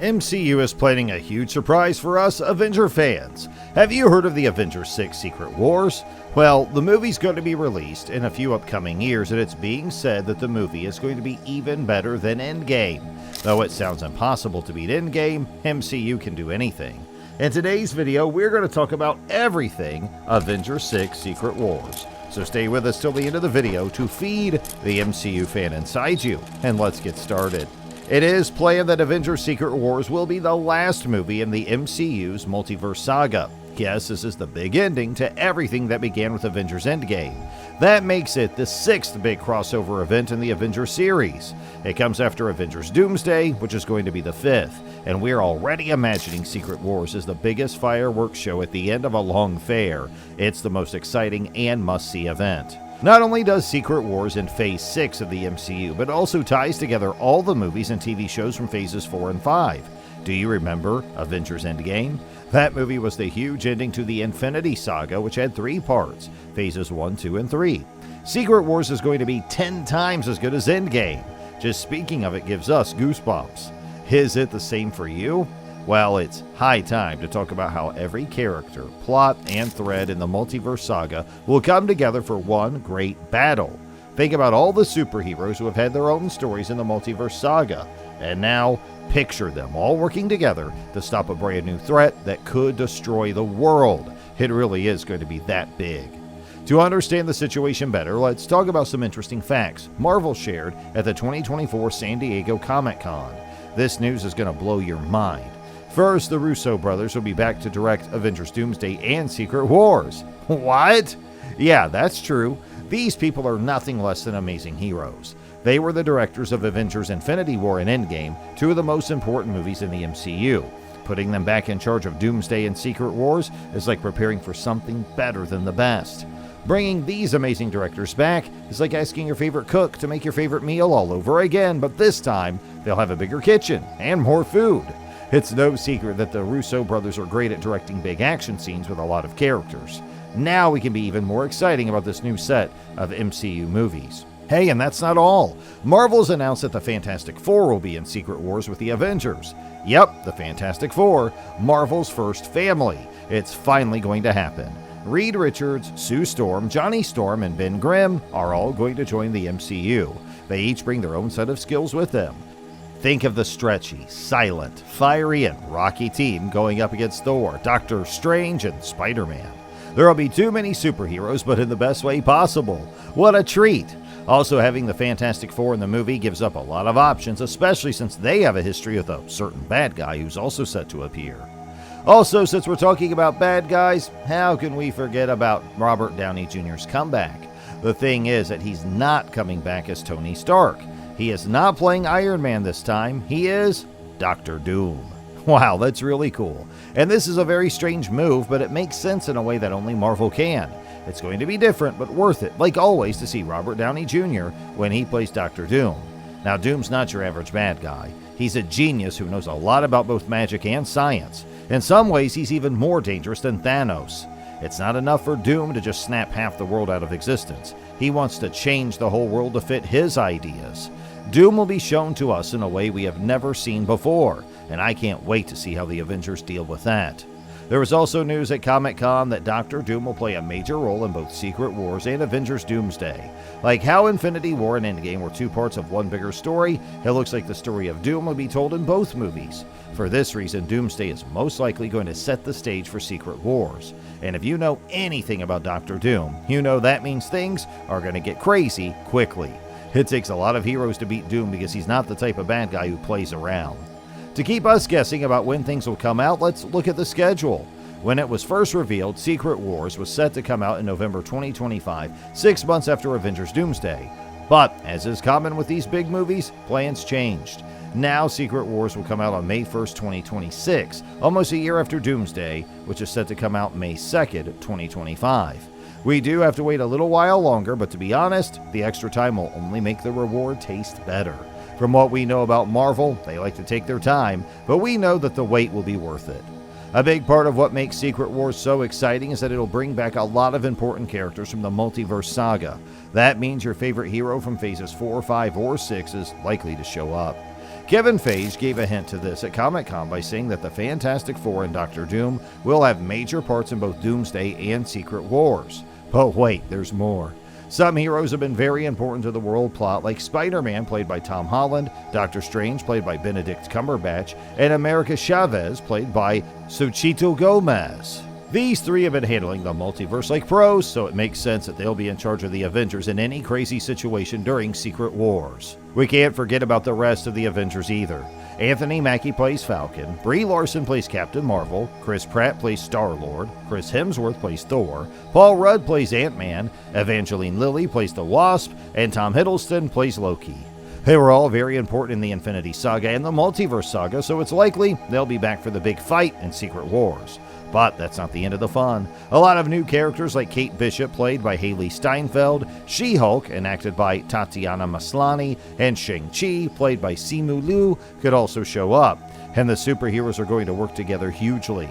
MCU is planning a huge surprise for us Avenger fans. Have you heard of the Avengers 6 Secret Wars? Well, the movie's going to be released in a few upcoming years, and it's being said that the movie is going to be even better than Endgame. Though it sounds impossible to beat Endgame, MCU can do anything. In today's video, we're going to talk about everything Avengers 6 Secret Wars. So stay with us till the end of the video to feed the MCU fan inside you, and let's get started. It is planned that Avengers Secret Wars will be the last movie in the MCU's multiverse saga. Yes, this is the big ending to everything that began with Avengers Endgame. That makes it the sixth big crossover event in the Avengers series. It comes after Avengers Doomsday, which is going to be the fifth, and we're already imagining Secret Wars as the biggest fireworks show at the end of a long fair. It's the most exciting and must-see event. Not only does Secret Wars in Phase 6 of the MCU, but also ties together all the movies and TV shows from Phases 4 and 5. Do you remember Avengers Endgame? That movie was the huge ending to the Infinity Saga, which had 3 parts, Phases 1, 2, and 3. Secret Wars is going to be 10 times as good as Endgame. Just speaking of it gives us goosebumps. Is it the same for you? Well, it's high time to talk about how every character, plot, and thread in the multiverse saga will come together for one great battle. Think about all the superheroes who have had their own stories in the multiverse saga, and now picture them all working together to stop a brand new threat that could destroy the world. It really is going to be that big. To understand the situation better, let's talk about some interesting facts Marvel shared at the 2024 San Diego Comic-Con. This news is going to blow your mind. First, the Russo brothers will be back to direct Avengers Doomsday and Secret Wars. What? Yeah, that's true. These people are nothing less than amazing heroes. They were the directors of Avengers Infinity War and Endgame, 2 of the most important movies in the MCU. Putting them back in charge of Doomsday and Secret Wars is like preparing for something better than the best. Bringing these amazing directors back is like asking your favorite cook to make your favorite meal all over again, but this time they'll have a bigger kitchen and more food. It's no secret that the Russo brothers are great at directing big action scenes with a lot of characters. Now we can be even more exciting about this new set of MCU movies. Hey, and that's not all. Marvel's announced that the Fantastic Four will be in Secret Wars with the Avengers. Yep, the Fantastic Four, Marvel's first family. It's finally going to happen. Reed Richards, Sue Storm, Johnny Storm, and Ben Grimm are all going to join the MCU. They each bring their own set of skills with them. Think of the stretchy, silent, fiery, and rocky team going up against Thor, Doctor Strange, and Spider-Man. There'll be too many superheroes, but in the best way possible. What a treat! Also, having the Fantastic Four in the movie gives up a lot of options, especially since they have a history with a certain bad guy who's also set to appear. Also, since we're talking about bad guys, how can we forget about Robert Downey Jr.'s comeback? The thing is that he's not coming back as Tony Stark. He is not playing Iron Man this time. He is Dr. Doom. Wow, that's really cool. And this is a very strange move, but it makes sense in a way that only Marvel can. It's going to be different, but worth it, like always, to see Robert Downey Jr. when he plays Dr. Doom. Now, Doom's not your average bad guy. He's a genius who knows a lot about both magic and science. In some ways, he's even more dangerous than Thanos. It's not enough for Doom to just snap half the world out of existence. He wants to change the whole world to fit his ideas. Doom will be shown to us in a way we have never seen before, and I can't wait to see how the Avengers deal with that. There was also news at Comic-Con that Dr. Doom will play a major role in both Secret Wars and Avengers Doomsday. Like how Infinity War and Endgame were 2 parts of one bigger story, it looks like the story of Doom will be told in both movies. For this reason, Doomsday is most likely going to set the stage for Secret Wars. And if you know anything about Dr. Doom, you know that means things are going to get crazy quickly. It takes a lot of heroes to beat Doom because he's not the type of bad guy who plays around. To keep us guessing about when things will come out, let's look at the schedule. When it was first revealed, Secret Wars was set to come out in November 2025, 6 months after Avengers Doomsday. But, as is common with these big movies, plans changed. Now, Secret Wars will come out on May 1st, 2026, almost a year after Doomsday, which is set to come out May 2nd, 2025. We do have to wait a little while longer, but to be honest, the extra time will only make the reward taste better. From what we know about Marvel, they like to take their time, but we know that the wait will be worth it. A big part of what makes Secret Wars so exciting is that it'll bring back a lot of important characters from the multiverse saga. That means your favorite hero from phases 4, 5, or 6 is likely to show up. Kevin Feige gave a hint to this at Comic-Con by saying that the Fantastic Four and Doctor Doom will have major parts in both Doomsday and Secret Wars. But wait, there's more. Some heroes have been very important to the world plot, like Spider-Man, played by Tom Holland, Doctor Strange, played by Benedict Cumberbatch, and America Chavez, played by Xochitl Gomez. These three have been handling the multiverse like pros, so it makes sense that they'll be in charge of the Avengers in any crazy situation during Secret Wars. We can't forget about the rest of the Avengers either. Anthony Mackie plays Falcon, Brie Larson plays Captain Marvel, Chris Pratt plays Star-Lord, Chris Hemsworth plays Thor, Paul Rudd plays Ant-Man, Evangeline Lilly plays the Wasp, and Tom Hiddleston plays Loki. They were all very important in the Infinity Saga and the Multiverse Saga, so it's likely they'll be back for the big fight in Secret Wars. But that's not the end of the fun. A lot of new characters like Kate Bishop, played by Haley Steinfeld, She-Hulk, enacted by Tatiana Maslany, and Shang-Chi, played by Simu Liu, could also show up. And the superheroes are going to work together hugely.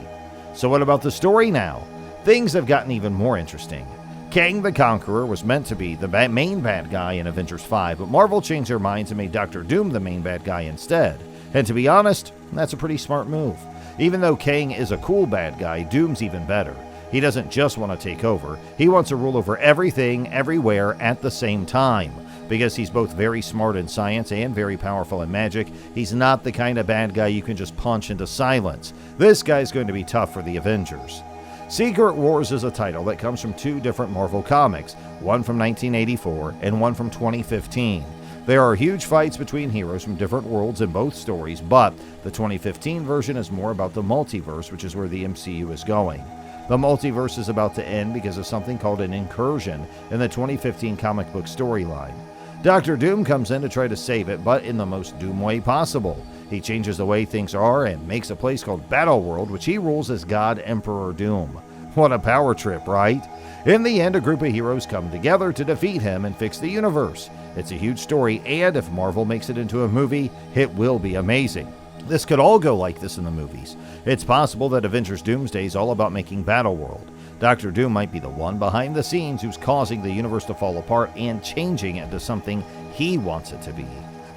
So what about the story now? Things have gotten even more interesting. Kang the Conqueror was meant to be the main bad guy in Avengers 5, but Marvel changed their minds and made Doctor Doom the main bad guy instead. And to be honest, that's a pretty smart move. Even though Kang is a cool bad guy, Doom's even better. He doesn't just want to take over, he wants to rule over everything, everywhere, at the same time. Because he's both very smart in science and very powerful in magic, he's not the kind of bad guy you can just punch into silence. This guy's going to be tough for the Avengers. Secret Wars is a title that comes from two different Marvel comics, one from 1984 and one from 2015. There are huge fights between heroes from different worlds in both stories, but the 2015 version is more about the multiverse, which is where the MCU is going. The multiverse is about to end because of something called an incursion in the 2015 comic book storyline. Doctor Doom comes in to try to save it, but in the most Doom way possible. He changes the way things are and makes a place called Battleworld, which he rules as God Emperor Doom. What a power trip, right? In the end, a group of heroes come together to defeat him and fix the universe. It's a huge story, and if Marvel makes it into a movie, it will be amazing. This could all go like this in the movies. It's possible that Avengers Doomsday is all about making Battleworld. Doctor Doom might be the one behind the scenes who's causing the universe to fall apart and changing it into something he wants it to be.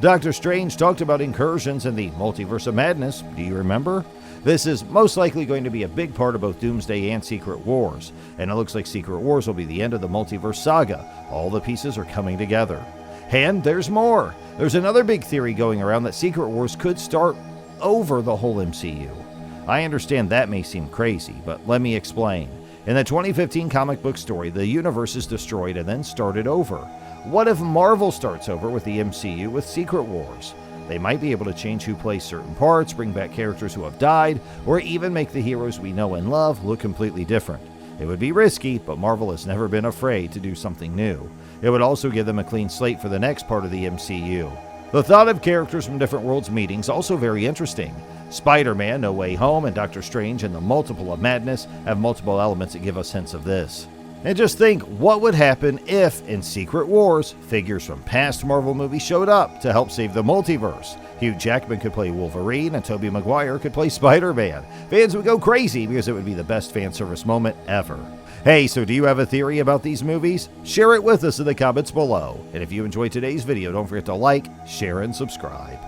Doctor Strange talked about incursions in the Multiverse of Madness. Do you remember? This is most likely going to be a big part of both Doomsday and Secret Wars, and it looks like Secret Wars will be the end of the Multiverse Saga. All the pieces are coming together. And there's more. There's another big theory going around that Secret Wars could start over the whole MCU. I understand that may seem crazy, but let me explain. In the 2015 comic book story, the universe is destroyed and then started over. What if Marvel starts over with the MCU with Secret Wars? They might be able to change who plays certain parts, bring back characters who have died, or even make the heroes we know and love look completely different. It would be risky, but Marvel has never been afraid to do something new. It would also give them a clean slate for the next part of the MCU. The thought of characters from different worlds meeting is also very interesting. Spider-Man, No Way Home, and Doctor Strange and the Multiple of Madness have multiple elements that give us hints of this. And just think, what would happen if, in Secret Wars, figures from past Marvel movies showed up to help save the multiverse? Hugh Jackman could play Wolverine, and Tobey Maguire could play Spider-Man. Fans would go crazy because it would be the best fan service moment ever. Hey, so do you have a theory about these movies? Share it with us in the comments below. And if you enjoyed today's video, don't forget to like, share, and subscribe.